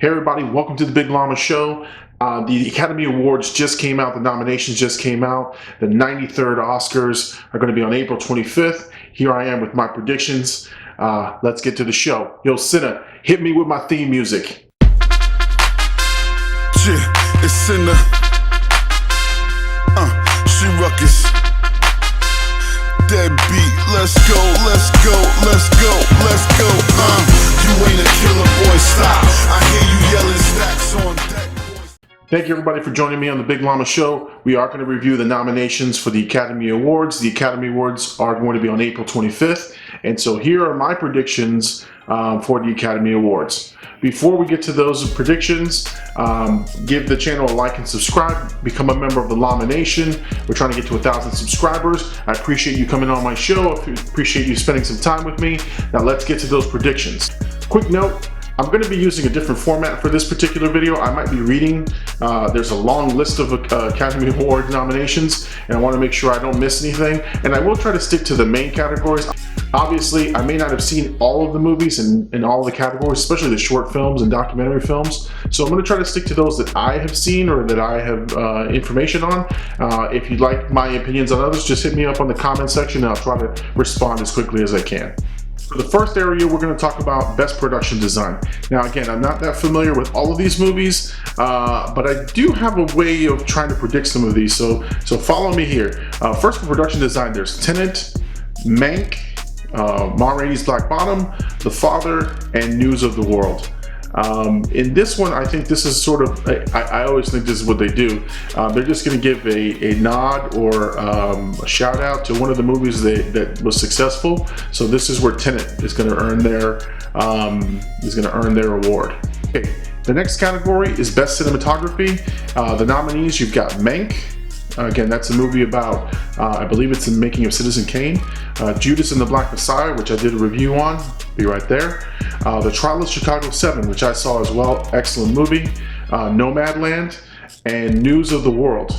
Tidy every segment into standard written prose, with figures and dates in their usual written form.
Hey everybody, welcome to the Big Llama Show. The Academy Awards just came out, the nominations just came out. The 93rd Oscars are going to be on April 25th. Here I am with my predictions. Let's get to the show. Yo, SINA, hit me with my theme music. Yeah, it's SINA. She ruckus. Dead beat. Let's go, let's go, let's go, let's go. You ain't a killer, boy, stop. I hear you yelling stacks on deck. Thank you everybody for joining me on the Big Llama Show. We are going to review the nominations for the Academy Awards. The Academy Awards are going to be on April 25th. And so here are my predictions for the Academy Awards. Before we get to those predictions, give the channel a like and subscribe. Become a member of the Llama Nation. We're trying to get to 1,000 subscribers. I appreciate you coming on my show. I appreciate you spending some time with me. Now let's get to those predictions. Quick note. I'm going to be using a different format for this particular video. I might be reading. There's a long list of Academy Award nominations, and I want to make sure I don't miss anything. And I will try to stick to the main categories. Obviously, I may not have seen all of the movies in all of the categories, especially the short films and documentary films. So I'm going to try to stick to those that I have seen or that I have information on. If you'd like my opinions on others, just hit me up on the comment section and I'll try to respond as quickly as I can. For the first area, we're going to talk about Best Production Design. Now again, I'm not that familiar with all of these movies, but I do have a way of trying to predict some of these, so follow me here. First for Production Design, there's Tenet, Mank, Ma Rainey's Black Bottom, The Father, and News of the World. In this one, I think this is sort of, I always think this is what they do. They're just going to give a nod or a shout out to one of the movies that was successful. So this is where Tenet is going to earn their award. Okay, the next category is Best Cinematography. The nominees, you've got Mank. Again, that's a movie about, I believe it's the making of Citizen Kane. Judas and the Black Messiah, which I did a review on, be right there. The Trial of Chicago 7, which I saw as well, excellent movie. Nomadland, and News of the World.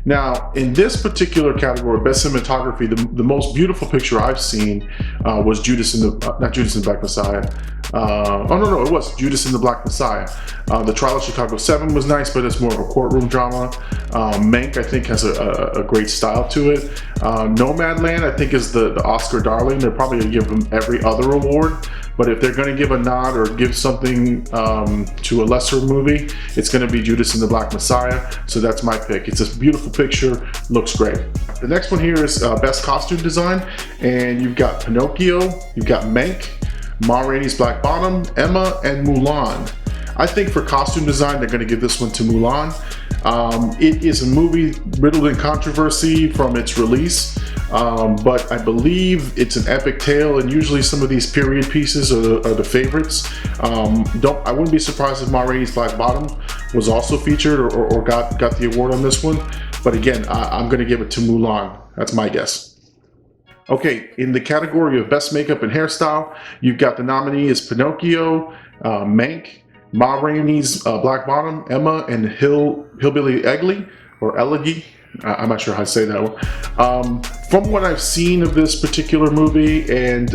Now, in this particular category, Best Cinematography, the most beautiful picture I've seen was not Judas and the Black Messiah. It was Judas and the Black Messiah. The Trial of Chicago 7 was nice, but it's more of a courtroom drama. Mank, I think, has a great style to it. Nomadland, I think, is the Oscar darling. They're probably going to give them every other award, but if they're going to give a nod or give something to a lesser movie, it's going to be Judas and the Black Messiah, so that's my pick. It's a beautiful picture, looks great. The next one here is Best Costume Design, and you've got Pinocchio, you've got Mank, Ma Rainey's Black Bottom, Emma, and Mulan. I think for costume design, they're going to give this one to Mulan. It is a movie riddled in controversy from its release, but I believe it's an epic tale, and usually some of these period pieces are the favorites. I wouldn't be surprised if Ma Rainey's Black Bottom was also featured or got the award on this one, but again, I'm going to give it to Mulan. That's my guess. Okay, in the category of Best Makeup and Hairstyle, you've got the nominees Pinocchio, Mank, Ma Rainey's Black Bottom, Emma, and Hillbilly Eggly, or Elegy. I'm not sure how to say that one. From what I've seen of this particular movie and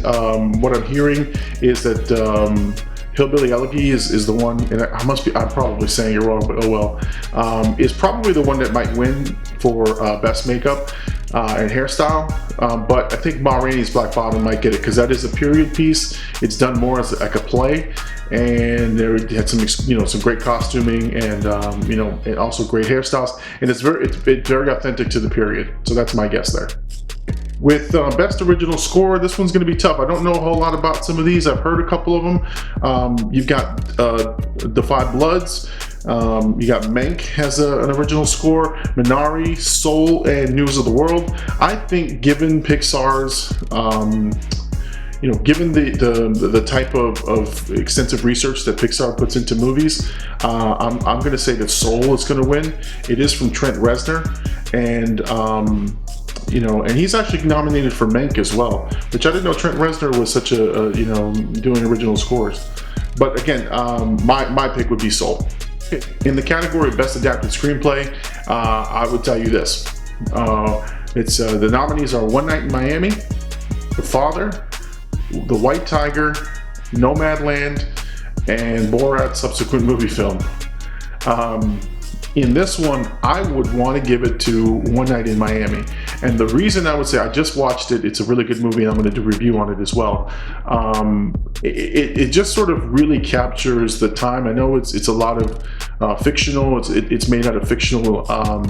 what I'm hearing is that Hillbilly Elegy is the one, and I'm probably saying it wrong, but oh well, is probably the one that might win for Best Makeup and Hairstyle, but I think Ma Rainey's Black Bottom might get it because that is a period piece. It's done more as like a play, and there had some great costuming and and also great hairstyles, and it's very authentic to the period. So that's my guess there. With Best Original Score, this one's going to be tough. I don't know a whole lot about some of these. I've heard a couple of them. You've got The Five Bloods. You got Mank has an original score, Minari, Soul, and News of the World. I think given Pixar's, given the type of extensive research that Pixar puts into movies, I'm going to say that Soul is going to win. It is from Trent Reznor, and and he's actually nominated for Mank as well, which I didn't know Trent Reznor was such doing original scores. But again, my pick would be Soul. In the category of Best Adapted Screenplay, I would tell you this. The nominees are One Night in Miami, The Father, The White Tiger, Nomadland, and Borat's subsequent movie film. In this one, I would want to give it to One Night in Miami. And the reason I would say, I just watched it, it's a really good movie, and I'm going to do a review on it as well. It just sort of really captures the time. I know it's a lot of fictional, it's made out of fictional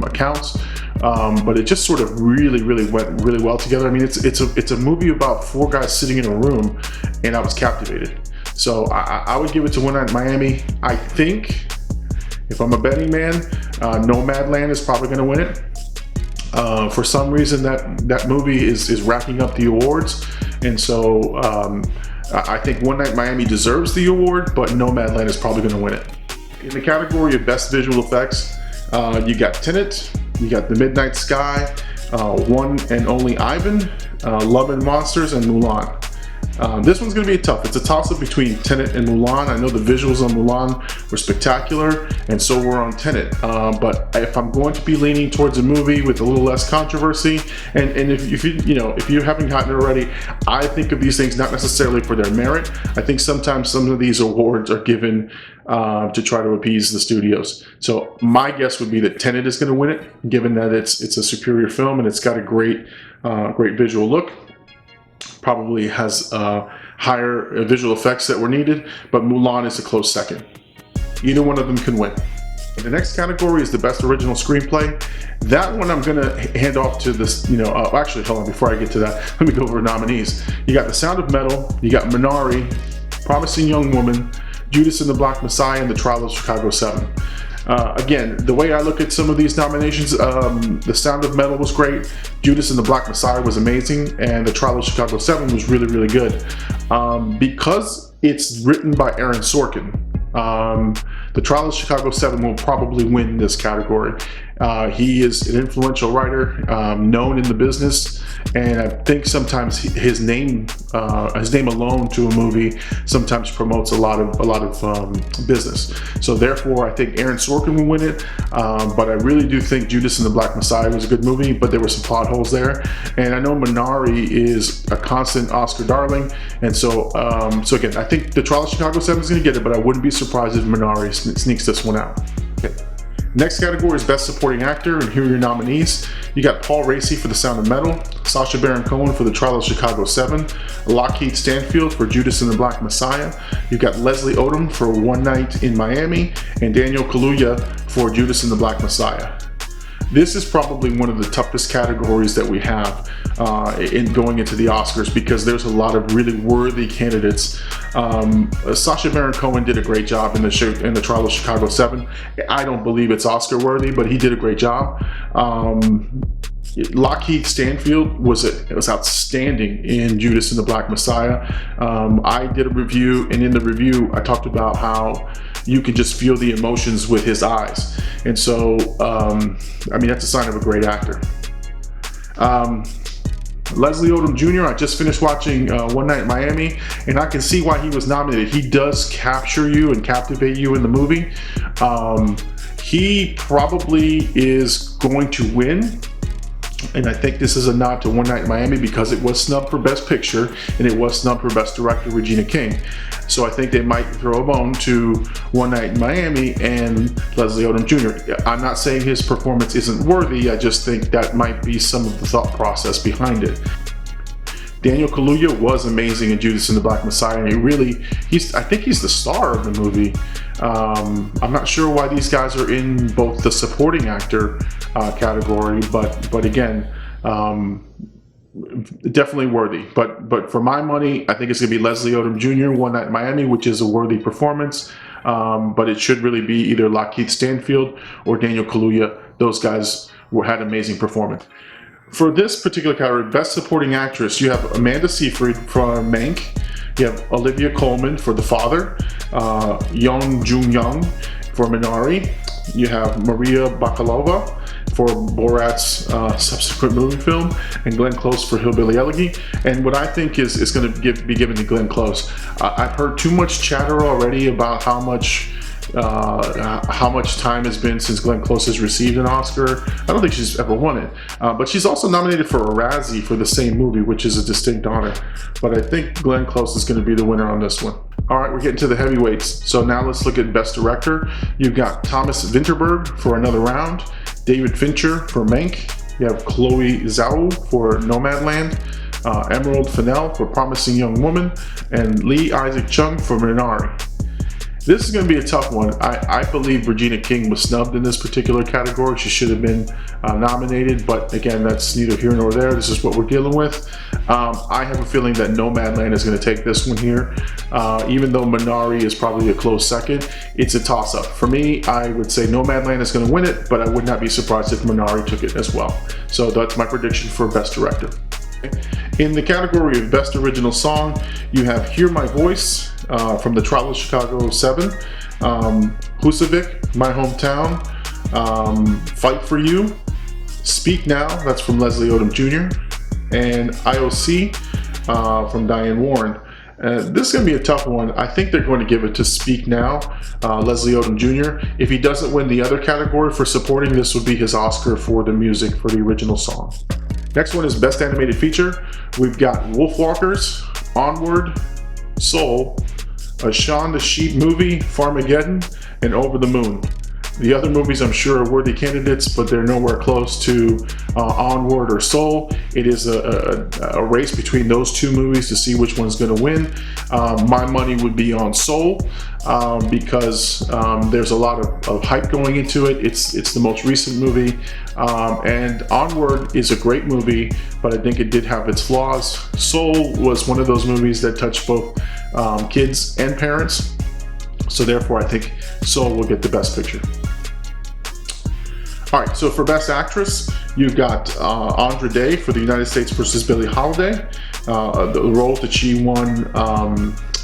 accounts, but it just sort of really went really well together. I mean, it's a movie about four guys sitting in a room, and I was captivated. So I would give it to One Night in Miami. I think, if I'm a betting man, Nomadland is probably going to win it. For some reason, that movie is racking up the awards, and so I think One Night in Miami deserves the award, but Nomadland is probably going to win it. In the category of Best Visual Effects, you got Tenet, you got The Midnight Sky, One and Only Ivan, Love and Monsters, and Mulan. This one's going to be tough. It's a toss-up between Tenet and Mulan. I know the visuals on Mulan were spectacular, and so were on Tenet. But if I'm going to be leaning towards a movie with a little less controversy, and if you haven't gotten it already, I think of these things not necessarily for their merit. I think sometimes some of these awards are given to try to appease the studios. So my guess would be that Tenet is going to win it, given that it's a superior film and it's got a great visual look. Probably has higher visual effects that were needed, but Mulan is a close second. Either one of them can win. The next category is the Best Original Screenplay. That one I'm gonna hand off to this, actually, hold on, before I get to that, let me go over nominees. You got The Sound of Metal, you got Minari, Promising Young Woman, Judas and the Black Messiah, and The Trial of Chicago 7. Again, the way I look at some of these nominations, The Sound of Metal was great, Judas and the Black Messiah was amazing, and The Trial of Chicago 7 was really good. Because it's written by Aaron Sorkin, The Trial of Chicago 7 will probably win this category. He is an influential writer, known in the business, and I think sometimes his name alone to a movie sometimes promotes a lot of business. So therefore, I think Aaron Sorkin will win it. But I really do think Judas and the Black Messiah was a good movie, but there were some plot holes there. And I know Minari is a constant Oscar darling, and so again, I think The Trial of Chicago 7 is going to get it, but I wouldn't be surprised if Minari sneaks this one out. Okay. Next category is Best Supporting Actor, and here are your nominees. You got Paul Raci for The Sound of Metal, Sacha Baron Cohen for The Trial of Chicago 7, Lakeith Stanfield for Judas and the Black Messiah. You got Leslie Odom for One Night in Miami, and Daniel Kaluuya for Judas and the Black Messiah. This is probably one of the toughest categories that we have in going into the Oscars, because there's a lot of really worthy candidates. Sacha Baron Cohen did a great job in the Trial of Chicago 7. I don't believe it's Oscar worthy, but he did a great job. Lakeith Stanfield was outstanding in Judas and the Black Messiah. I did a review, and in the review I talked about how you can just feel the emotions with his eyes, and so I mean, that's a sign of a great actor. Leslie Odom Jr., I just finished watching One Night in Miami, and I can see why he was nominated. He does capture you and captivate you in the movie. He probably is going to win, and I think this is a nod to One Night in Miami because it was snubbed for Best Picture and it was snubbed for Best Director, Regina King. So I think they might throw a bone to One Night in Miami and Leslie Odom Jr. I'm not saying his performance isn't worthy, I just think that might be some of the thought process behind it. Daniel Kaluuya was amazing in Judas and the Black Messiah, and I think he's the star of the movie. I'm not sure why these guys are in both the supporting actor category, but again, definitely worthy. But for my money, I think it's gonna be Leslie Odom Jr., One Night in Miami, which is a worthy performance. But it should really be either Lakeith Stanfield or Daniel Kaluuya. Those guys had amazing performance. For this particular category, Best Supporting Actress, you have Amanda Seyfried for Mank, you have Olivia Colman for The Father, Young Jung for Minari, you have Maria Bakalova for Borat's subsequent movie film, and Glenn Close for Hillbilly Elegy. And what I think is going to be given to Glenn Close. I've heard too much chatter already about how much time has been since Glenn Close has received an Oscar. I don't think she's ever won it, but she's also nominated for a Razzie for the same movie, which is a distinct honor. But I think Glenn Close is going to be the winner on this one. All right, we're getting to the heavyweights. So now let's look at Best Director. You've got Thomas Vinterberg for Another Round, David Fincher for Mank. You have Chloe Zhao for Nomadland, Emerald Fennell for Promising Young Woman, and Lee Isaac Chung for Minari. This is going to be a tough one. I believe Regina King was snubbed in this particular category. She should have been nominated, but again, that's neither here nor there. This is what we're dealing with. I have a feeling that Nomadland is going to take this one here. Even though Minari is probably a close second, it's a toss-up. For me, I would say Nomadland is going to win it, but I would not be surprised if Minari took it as well. So that's my prediction for Best Director. In the category of Best Original Song, you have Hear My Voice from the Trial of Chicago 7, Husavik, My Hometown, Fight For You, Speak Now, that's from Leslie Odom Jr., and IOC from Diane Warren. This is going to be a tough one. I think they're going to give it to Speak Now, Leslie Odom Jr. If he doesn't win the other category for supporting, this would be his Oscar for the music for the original song. Next one is Best Animated Feature. We've got Wolfwalkers, Onward, Soul, a Shaun the Sheep movie, Farmageddon, and Over the Moon. The other movies I'm sure are worthy candidates, but they're nowhere close to Onward or Soul. It is a race between those two movies to see which one's going to win. My money would be on Soul because there's a lot of hype going into it. It's the most recent movie, and Onward is a great movie, but I think it did have its flaws. Soul was one of those movies that touched both kids and parents, so therefore I think Soul will get the Best Picture. All right, so for Best Actress, you've got Andra Day for The United States versus Billie Holiday, the role that she won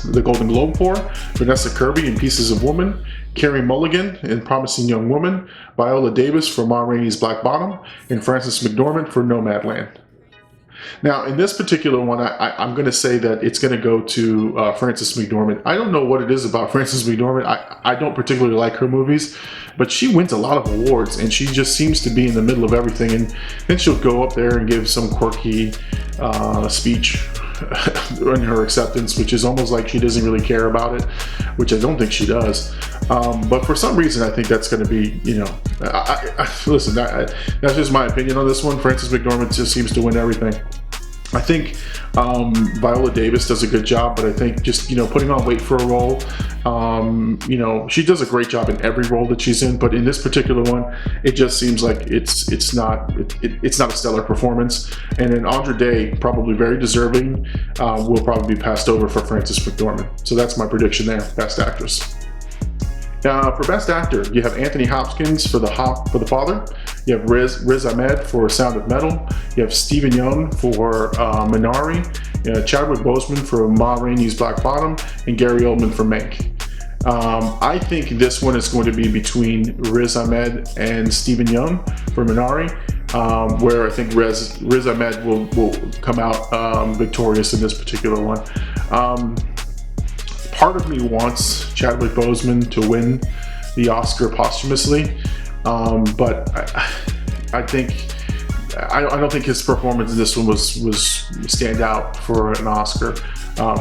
the Golden Globe for, Vanessa Kirby in Pieces of Woman, Carey Mulligan in Promising Young Woman, Viola Davis for Ma Rainey's Black Bottom, and Frances McDormand for Nomadland. Now, in this particular one, I'm going to say that it's going to go to Frances McDormand. I don't know what it is about Frances McDormand. I don't particularly like her movies, but she wins a lot of awards, and she just seems to be in the middle of everything. And then she'll go up there and give some quirky speech in her acceptance, which is almost like she doesn't really care about it, which I don't think she does. But for some reason, I think that's going to be, you know, listen, that's just my opinion on this one. Frances McDormand just seems to win everything. I think Viola Davis does a good job, but I think just, you know, putting on weight for a role, you know, she does a great job in every role that she's in, but in this particular one, it just seems like it's not a stellar performance. And then Andra Day, probably very deserving, will probably be passed over for Frances McDormand. So that's my prediction there, Best Actress. For Best Actor, you have Anthony Hopkins for The Father. You have Riz Ahmed for Sound of Metal. You have Stephen Yeun for Minari. Chadwick Boseman for Ma Rainey's Black Bottom, and Gary Oldman for Mank. I think this one is going to be between Riz Ahmed and Stephen Yeun for Minari, where I think Riz Ahmed will come out victorious in this particular one. Part of me wants Chadwick Boseman to win the Oscar posthumously, but I don't think his performance in this one was stand out for an Oscar.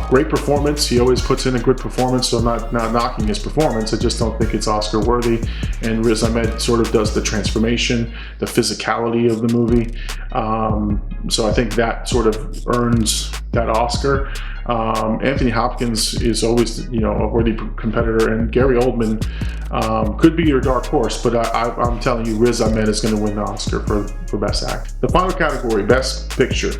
Great performance. He always puts in a good performance, so I'm not knocking his performance. I just don't think it's Oscar worthy. And Riz Ahmed sort of does the transformation, the physicality of the movie. So I think that sort of earns that Oscar. Anthony Hopkins is always, you know, a worthy competitor, and Gary Oldman could be your dark horse, but I'm telling you, Riz Ahmed is going to win the Oscar for Best Act. The final category, Best Picture,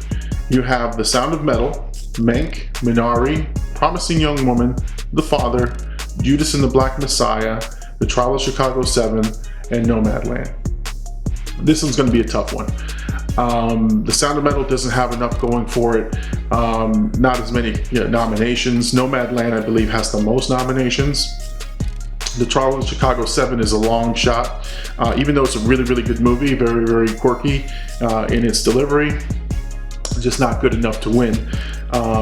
you have The Sound of Metal, Mank, Minari, Promising Young Woman, The Father, Judas and the Black Messiah, The Trial of Chicago 7, and Nomadland. This one's going to be a tough one. The Sound of Metal doesn't have enough going for it. Not as many nominations. Nomadland, I believe, has the most nominations. The Trial of Chicago 7 is a long shot. Even though it's a really, really good movie, very, very quirky in its delivery, just not good enough to win.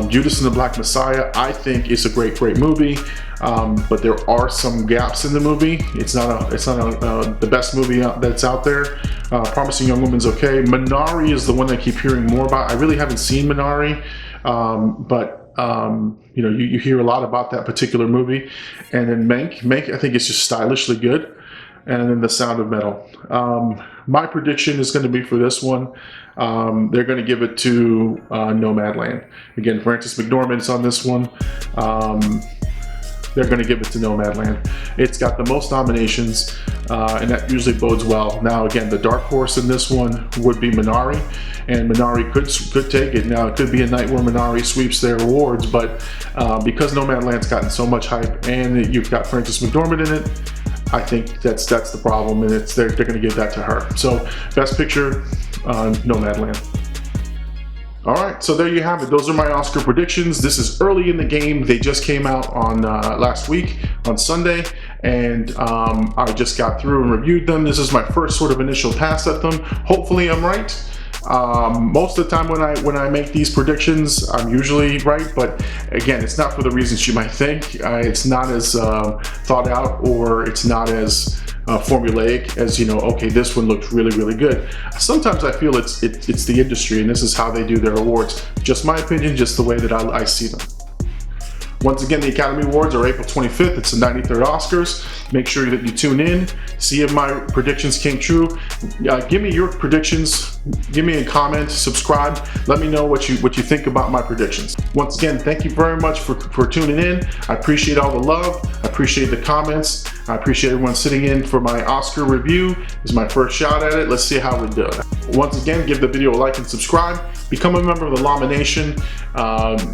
Judas and the Black Messiah, I think, is a great, great movie. But there are some gaps in the movie. It's not the best movie that's out there. Promising Young Woman's okay. Minari is the one I keep hearing more about. I really haven't seen Minari, but You know, you hear a lot about that particular movie. And then Mank, I think is just stylishly good. And then The Sound of Metal. My prediction is going to be for this one, they're going to give it to Nomadland. Again, Frances McDormand's on this one. They're going to give it to Nomadland. It's got the most nominations, and that usually bodes well. Now, again, the dark horse in this one would be Minari, and Minari could take it. Now, it could be a night where Minari sweeps their awards, but because Nomadland's gotten so much hype, and you've got Frances McDormand in it, I think that's the problem, and they're going to give that to her. So, Best Picture, Nomadland. All right, so there you have it. Those are my Oscar predictions. This is early in the game. They just came out on last week on Sunday, and I just got through and reviewed them. This is my first sort of initial pass at them. Hopefully, I'm right. Most of the time when I make these predictions, I'm usually right, but again, it's not for the reasons you might think. It's not as thought out, or it's not as formulaic as, you know, okay, this one looks really, really good. Sometimes I feel it's the industry, and this is how they do their awards. Just my opinion, just the way that I see them. Once again, the Academy Awards are April 25th. It's the 93rd Oscars. Make sure that you tune in, see if my predictions came true. Give me your predictions. Give me a comment, subscribe. Let me know what you think about my predictions. Once again, thank you very much for tuning in. I appreciate all the love. I appreciate the comments. I appreciate everyone sitting in for my Oscar review. This is my first shot at it. Let's see how we do. Once again, give the video a like and subscribe. Become a member of the Llama Nation.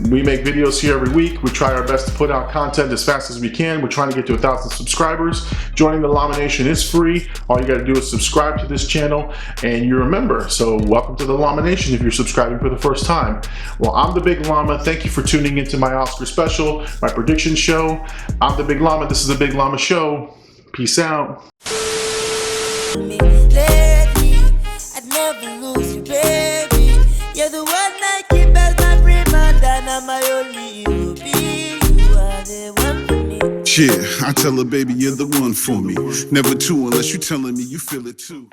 We make videos here every week. We try our best to put out content as fast as we can. We're trying to get to 1,000 subscribers. Joining the Llama Nation is free. All you got to do is subscribe to this channel, and you're a member. So welcome to the Llama Nation if you're subscribing for the first time. Well, I'm the Big Llama. Thank you for tuning into my Oscar special, my prediction show. I'm the Big Llama. This is the Big Llama Show. Peace out. You're the one I keep as my prima donna, my only ruby. You are the one for me. Yeah, I tell her, baby, you're the one for me. Never two unless you telling me you feel it too.